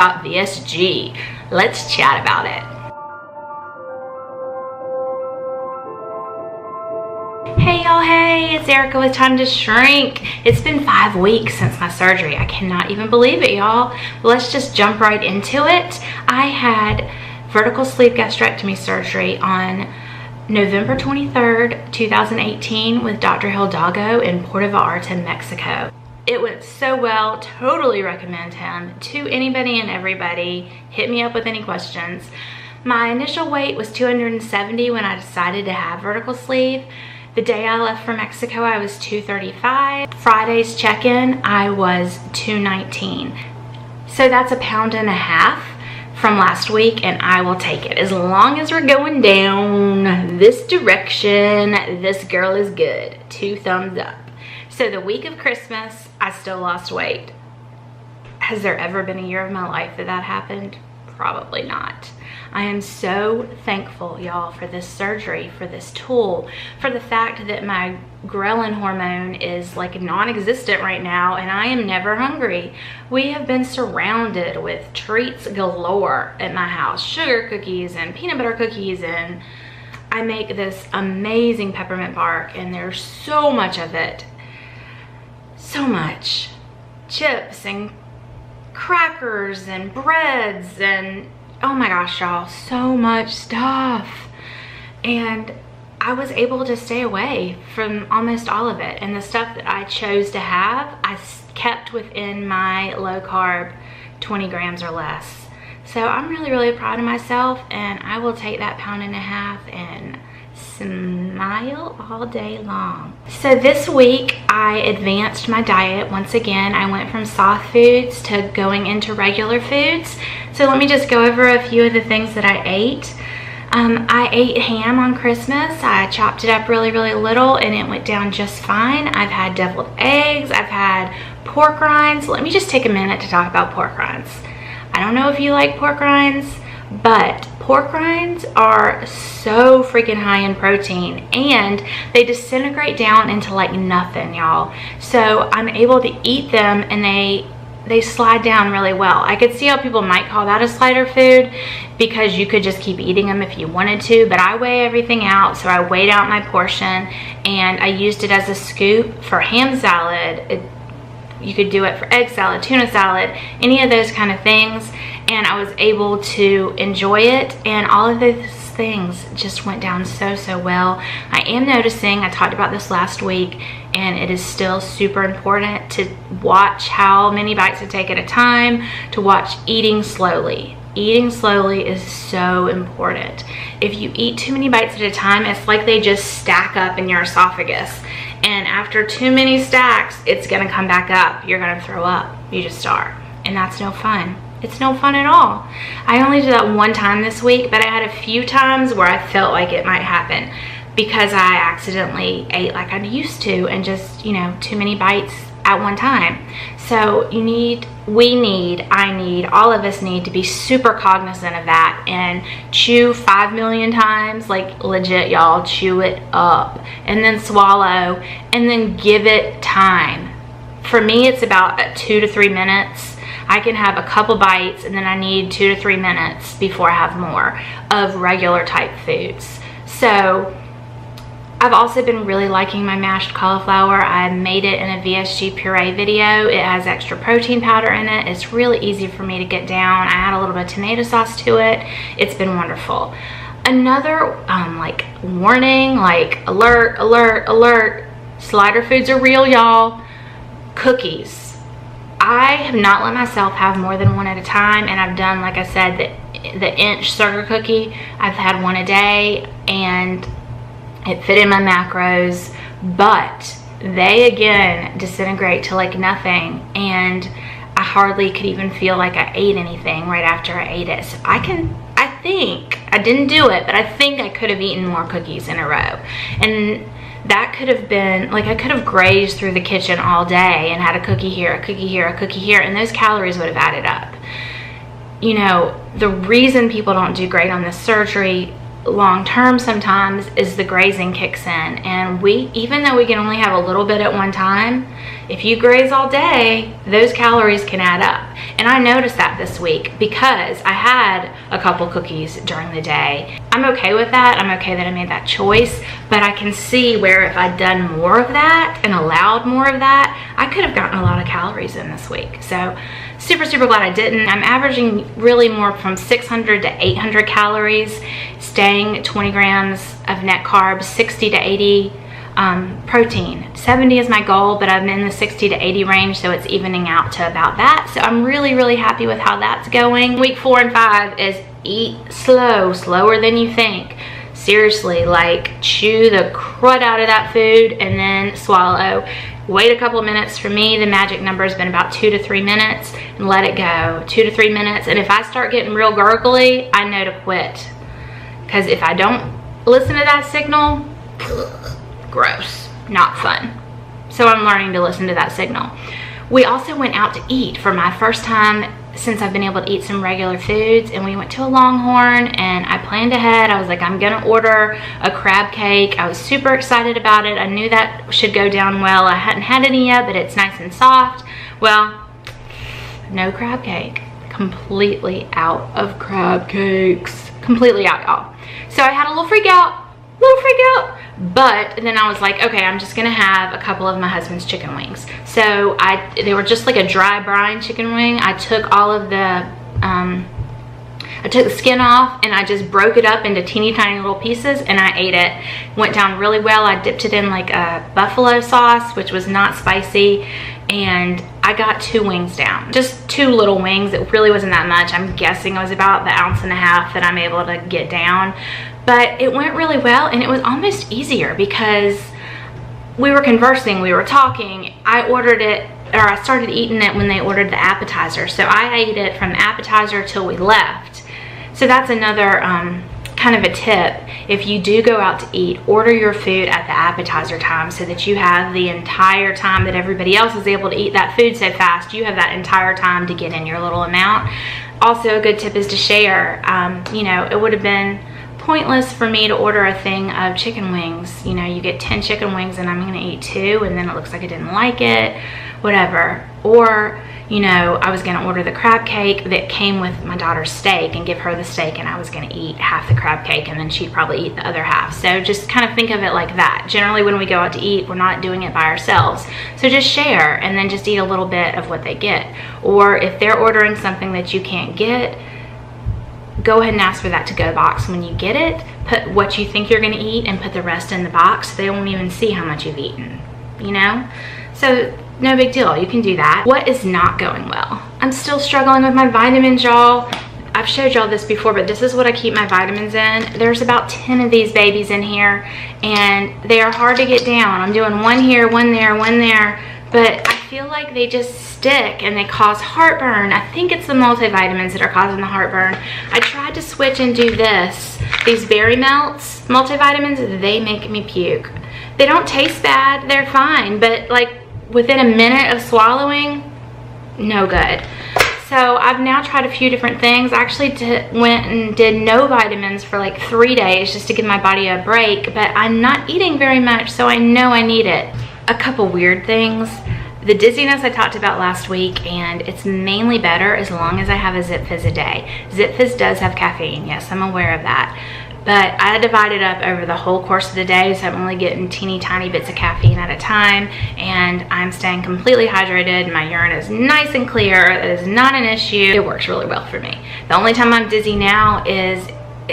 VSG. Let's chat about it. Hey y'all, hey, it's Erica with Time to Shrink. It's been 5 weeks since my surgery. I cannot even believe it, y'all. Let's just jump right into it. I had vertical sleeve gastrectomy surgery on November 23rd, 2018 with Dr. Hidalgo in Puerto Vallarta, Mexico. It went so well. Totally recommend him to anybody and everybody. Hit me up with any questions. My initial weight was 270 when I decided to have vertical sleeve. The day I left for Mexico, I was 235. Friday's check-in, I was 219. So that's 1.5 pounds from last week, and I will take it. As long as we're going down this direction, this girl is good. 2 thumbs up. So the week of Christmas, I still lost weight. Has there ever been a year of my life that happened? Probably not. I am so thankful, y'all, for this surgery, for this tool, for the fact that my ghrelin hormone is like non-existent right now and I am never hungry. We have been surrounded with treats galore at my house. Sugar cookies and peanut butter cookies, and I make this amazing peppermint bark and there's so much of it. So much. Chips and crackers and breads and oh my gosh, y'all, so much stuff. And I was able to stay away from almost all of it. And the stuff that I chose to have, I kept within my low carb 20 grams or less. So I'm really, really proud of myself, and I will take that 1.5 pounds and smile all day long. So this week I advanced my diet once again. I went from soft foods to going into regular foods. So let me just go over a few of the things that I ate. I ate ham on Christmas. I chopped it up really, really little and it went down just fine. I've had deviled eggs. I've had pork rinds. Let me just take a minute to talk about pork rinds. I don't know if you like pork rinds, but pork rinds are so freaking high in protein and they disintegrate down into like nothing, y'all. So I'm able to eat them and they slide down really well. I could see how people might call that a slider food because you could just keep eating them if you wanted to, but I weigh everything out. So I weighed out my portion and I used it as a scoop for ham salad. You could do it for egg salad, tuna salad, any of those kind of things. And I was able to enjoy it, and all of those things just went down so, so well. I am noticing, I talked about this last week, and it is still super important to watch how many bites to take at a time, to watch eating slowly. Eating slowly is so important. If you eat too many bites at a time, it's like they just stack up in your esophagus. And after too many stacks, it's gonna come back up. You're gonna throw up. You just are. And that's no fun. It's no fun at all. I only did that one time this week, but I had a few times where I felt like it might happen because I accidentally ate like I used to and just, you know, too many bites at one time. So I need, all of us need to be super cognizant of that and chew 5 million times, like legit, y'all, chew it up and then swallow and then give it time. For me, it's about 2 to 3 minutes. I can have a couple bites and then I need 2 to 3 minutes before I have more of regular type foods. So I've also been really liking my mashed cauliflower. I made it in a VSG puree video. It has extra protein powder in it. It's really easy for me to get down. I add a little bit of tomato sauce to it. It's been wonderful. Another like warning, like alert, alert, alert. Slider foods are real, y'all. Cookies. I have not let myself have more than one at a time, and I've done, like I said, the inch sugar cookie. I've had one a day and it fit in my macros, but they again disintegrate to like nothing, and I hardly could even feel like I ate anything right after I ate it. So I think I didn't do it, but I think I could have eaten more cookies in a row, and that could have been like I could have grazed through the kitchen all day and had a cookie here, a cookie here, a cookie here, and those calories would have added up. You know, the reason people don't do great on this surgery long term sometimes is the grazing kicks in, and even though we can only have a little bit at one time, if you graze all day, those calories can add up. And I noticed that this week because I had a couple cookies during the day. I'm okay with that. I'm okay that I made that choice, but I can see where if I'd done more of that and allowed more of that, I could have gotten a lot of calories in this week. So super, super glad I didn't. I'm averaging really more from 600 to 800 calories, staying 20 grams of net carbs, 60 to 80 protein. 70 is my goal, but I'm in the 60 to 80 range, so it's evening out to about that. So I'm really, really happy with how that's going. Week 4 and 5 is eat slow, slower than you think. Seriously, like chew the crud out of that food and then swallow. Wait a couple minutes. For me, the magic number has been about 2 to 3 minutes, and let it go. 2 to 3 minutes, and if I start getting real gurgly, I know to quit. Because if I don't listen to that signal, gross, not fun. So I'm learning to listen to that signal. We also went out to eat for my first time since I've been able to eat some regular foods, and we went to a Longhorn, and I planned ahead. I was like, I'm gonna order a crab cake. I was super excited about it. I knew that should go down well. I hadn't had any yet, but it's nice and soft. Well, no crab cake. Completely out of crab cakes. Completely out, y'all. So I had a little freak out, but then I was like, okay, I'm just gonna have a couple of my husband's chicken wings. So they were just like a dry brine chicken wing. I took all of the, I took the skin off and I just broke it up into teeny tiny little pieces and I ate it. Went down really well. I dipped it in like a buffalo sauce, which was not spicy, and I got 2 wings down. Just 2 little wings. It really wasn't that much. I'm guessing it was about the 1.5 ounces that I'm able to get down. But it went really well, and it was almost easier because we were conversing, we were talking. I ordered it, or I started eating it when they ordered the appetizer. So I ate it from the appetizer till we left. So that's another kind of a tip. If you do go out to eat, order your food at the appetizer time so that you have the entire time that everybody else is able to eat that food so fast. You have that entire time to get in your little amount. Also, a good tip is to share. You know, it would have been pointless for me to order a thing of chicken wings. You know, you get 10 chicken wings and I'm gonna eat 2 and then it looks like I didn't like it, whatever. Or, you know, I was gonna order the crab cake that came with my daughter's steak and give her the steak, and I was gonna eat half the crab cake and then she'd probably eat the other half. So just kind of think of it like that. Generally when we go out to eat, we're not doing it by ourselves. So just share and then just eat a little bit of what they get. Or if they're ordering something that you can't get, go ahead and ask for that to-go box. When you get it, put what you think you're gonna eat and put the rest in the box. They won't even see how much you've eaten, you know? So no big deal, you can do that. What is not going well? I'm still struggling with my vitamins, y'all. I've showed y'all this before, but this is what I keep my vitamins in. There's about 10 of these babies in here, and they are hard to get down. I'm doing one here, one there, but I feel like they just stick and they cause heartburn. I think it's the multivitamins that are causing the heartburn. I tried to switch and do these berry melts multivitamins. They make me puke. They don't taste bad, they're fine, but like within a minute of swallowing, no good. So I've now tried a few different things. I actually went and did no vitamins for like 3 days just to give my body a break, but I'm not eating very much, so I know I need it. A couple weird things. The dizziness I talked about last week, and it's mainly better as long as I have a Zip Fizz a day. Zip Fizz does have caffeine, yes, I'm aware of that. But I divide it up over the whole course of the day, so I'm only getting teeny tiny bits of caffeine at a time, and I'm staying completely hydrated. My urine is nice and clear. It is not an issue. It works really well for me. The only time I'm dizzy now is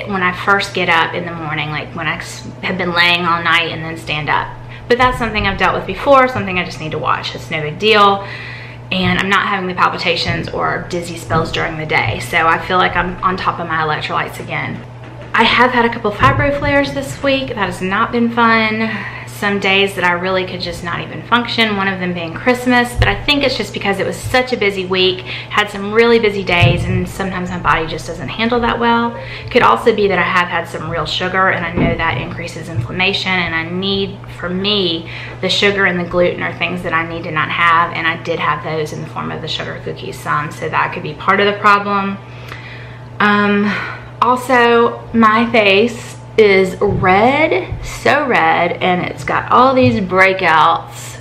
when I first get up in the morning, like when I have been laying all night and then stand up. But that's something I've dealt with before, something I just need to watch. It's no big deal. And I'm not having the palpitations or dizzy spells during the day. So I feel like I'm on top of my electrolytes again. I have had a couple fibro flares this week. That has not been fun. Some days that I really could just not even function, one of them being Christmas, but I think it's just because it was such a busy week, had some really busy days, and sometimes my body just doesn't handle that well. It could also be that I have had some real sugar, and I know that increases inflammation, and I need, for me, the sugar and the gluten are things that I need to not have, and I did have those in the form of the sugar cookies some, so that could be part of the problem. Also, my face is red, so red, and it's got all these breakouts,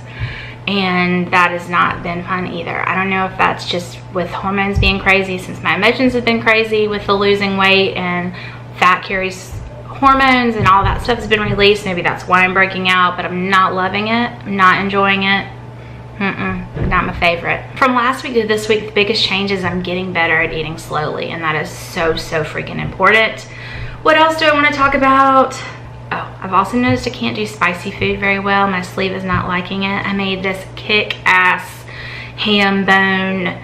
and that has not been fun either. I don't know if that's just with hormones being crazy, since my emotions have been crazy with the losing weight, and fat carries hormones and all that stuff has been released. Maybe that's why I'm breaking out, but I'm not loving it. I'm not enjoying it. Not my favorite. From last week to this week, the biggest change is I'm getting better at eating slowly, and that is so freaking important. What else do I want to talk about? Oh, I've also noticed I can't do spicy food very well. My sleeve is not liking it. I made this kick-ass ham bone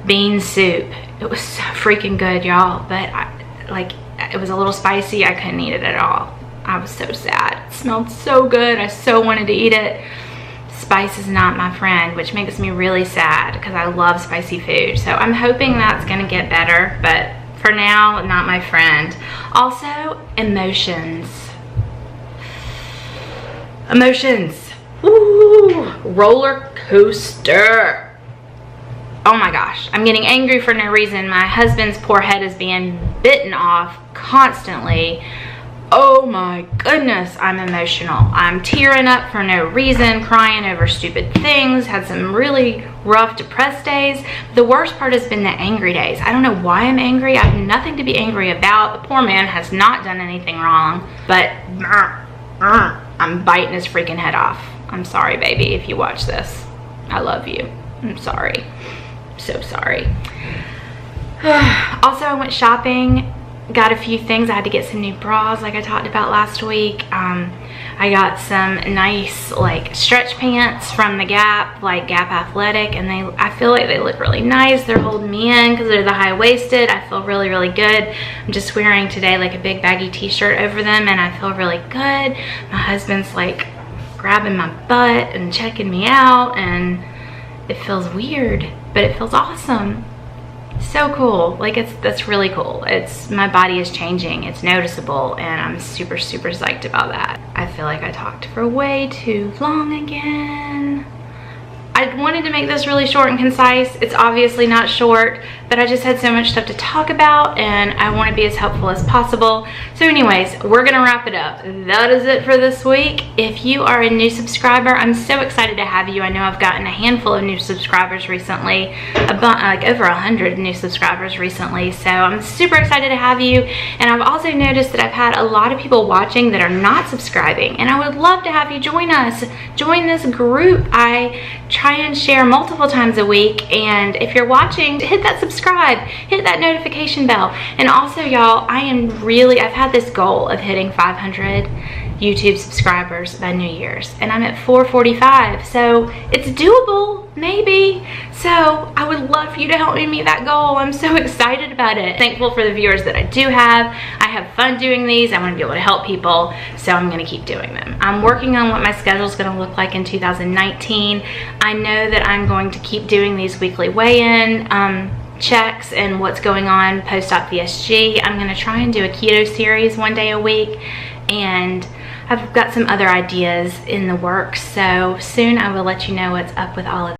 bean soup. It was so freaking good, y'all, but it was a little spicy. I couldn't eat it at all. I was so sad. It smelled so good. I so wanted to eat it. Spice is not my friend, which makes me really sad because I love spicy food. So I'm hoping that's gonna get better, but for now, not my friend. Also, emotions. Emotions. Ooh, roller coaster. Oh my gosh, I'm getting angry for no reason. My husband's poor head is being bitten off constantly. Oh my goodness, I'm emotional. I'm tearing up for no reason, crying over stupid things, had some really rough, depressed days. The worst part has been the angry days. I don't know why I'm angry. I have nothing to be angry about. The poor man has not done anything wrong, but I'm biting his freaking head off. I'm sorry, baby, if you watch this. I love you. I'm sorry. So sorry. Also, I went shopping. Got a few things. I had to get some new bras like I talked about last week. I got some nice like stretch pants from the Gap, like Gap Athletic, and I feel like they look really nice. They're holding me in because they're the high-waisted. I feel really good. I'm just wearing today like a big baggy t-shirt over them, and I feel really good. My husband's like grabbing my butt and checking me out, and it feels weird, but it feels awesome. So cool. Like that's really cool. My body is changing. It's noticeable, and I'm super psyched about that. I feel like I talked for way too long again. I wanted to make this really short and concise. It's obviously not short, but I just had so much stuff to talk about, and I want to be as helpful as possible. So anyways, we're gonna wrap it up. That is it for this week. If you are a new subscriber, I'm so excited to have you. I know I've gotten a handful of new subscribers recently, about like over 100 new subscribers recently, so I'm super excited to have you. And I've also noticed that I've had a lot of people watching that are not subscribing, and I would love to have you join us. Join this group. I try and share multiple times a week, and if you're watching, hit that subscribe, hit that notification bell. And also, y'all, I've had this goal of hitting 500 YouTube subscribers by New Year's, and I'm at 445, so it's doable, maybe. So I would love for you to help me meet that goal. I'm so excited about it. Thankful for the viewers that I do have. I have fun doing these. I want to be able to help people, so I'm going to keep doing them. I'm working on what my schedule is going to look like in 2019. I know that I'm going to keep doing these weekly weigh-in checks and what's going on post-op VSG. I'm going to try and do a keto series one day a week, and I've got some other ideas in the works, so soon I will let you know what's up with all of